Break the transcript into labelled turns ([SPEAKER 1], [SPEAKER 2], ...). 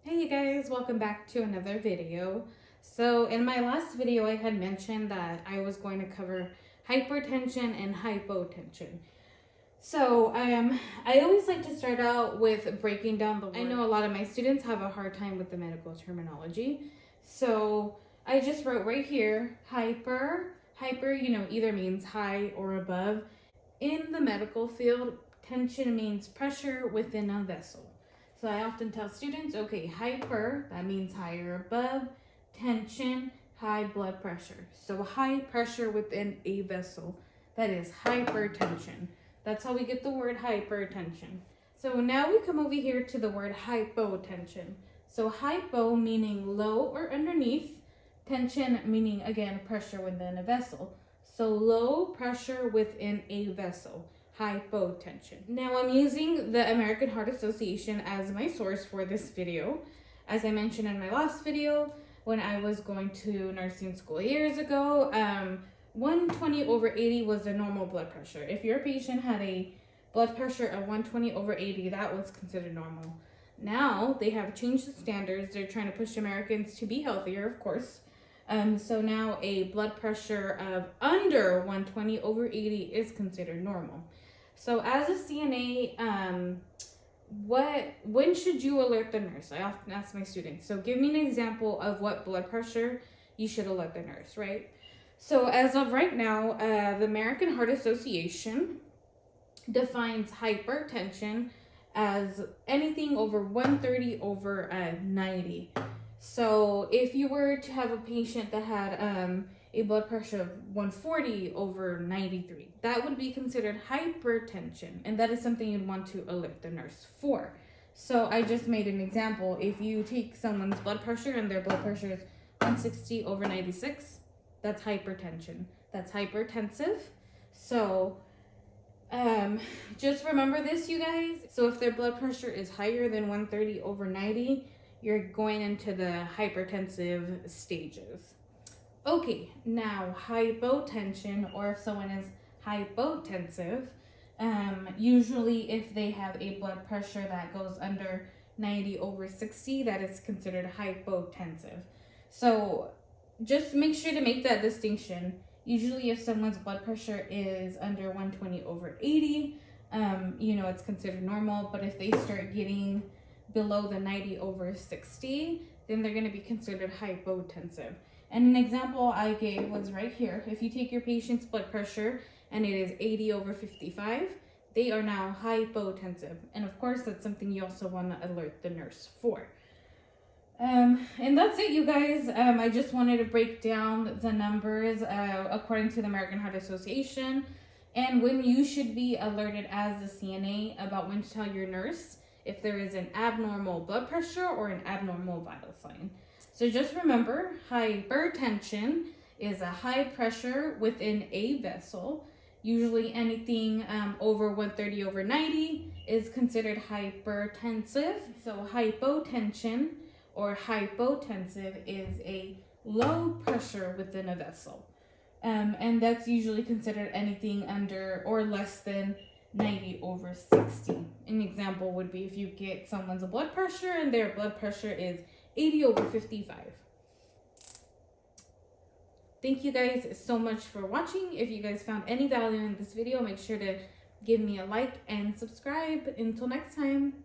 [SPEAKER 1] Hey you guys, welcome back to another video. So in my last video I had mentioned that I was going to cover hypertension and hypotension. So I always like to start out with breaking down the word. I know a lot of my students have a hard time with the medical terminology. So I just wrote right here, hyper, either means high or above. In the medical field, tension means pressure within a vessel. So I often tell students, okay, hyper, that means higher above, tension, high blood pressure. So high pressure within a vessel, that is hypertension. That's how we get the word hypertension. So now we come over here to the word hypotension. So hypo meaning low or underneath, tension meaning, again, pressure within a vessel. So low pressure within a vessel, hypotension. Now I'm using the American Heart Association as my source for this video. As I mentioned in my last video, when I was going to nursing school years ago, 120/80 was the normal blood pressure. If your patient had a blood pressure of 120/80, that was considered normal. Now they have changed the standards. They're trying to push Americans to be healthier, of course. So now a blood pressure of under 120/80 is considered normal. So as a CNA, when should you alert the nurse? I often ask my students. So give me an example of what blood pressure you should alert the nurse, right? So as of right now, the American Heart Association defines hypertension as anything over 130/90. So if you were to have a patient that had a blood pressure of 140/93, that would be considered hypertension, and that is something you'd want to alert the nurse for. So I just made an example. If you take someone's blood pressure and their blood pressure is 160/96, that's hypertension. That's hypertensive. So just remember this, you guys. So if their blood pressure is higher than 130/90, you're going into the hypertensive stages. Okay, now hypotension, or if someone is hypotensive, usually if they have a blood pressure that goes under 90/60, that is considered hypotensive. So just make sure to make that distinction. Usually if someone's blood pressure is under 120/80, it's considered normal. But if they start getting below the 90/60, then they're going to be considered hypotensive. And an example I gave was right here. If you take your patient's blood pressure and it is 80/55, they are now hypotensive. And of course, that's something you also want to alert the nurse for. And that's it, you guys. I just wanted to break down the numbers according to the American Heart Association, and when you should be alerted as a CNA about when to tell your nurse if there is an abnormal blood pressure or an abnormal vital sign. So just remember, hypertension is a high pressure within a vessel. Usually anything over 130/90 is considered hypertensive. So hypotension or hypotensive is a low pressure within a vessel. And that's usually considered anything under or less than 90/60. An example would be if you get someone's blood pressure and their blood pressure is 80/55. Thank you guys so much for watching. If you guys found any value in this video, make sure to give me a like and subscribe. Until next time.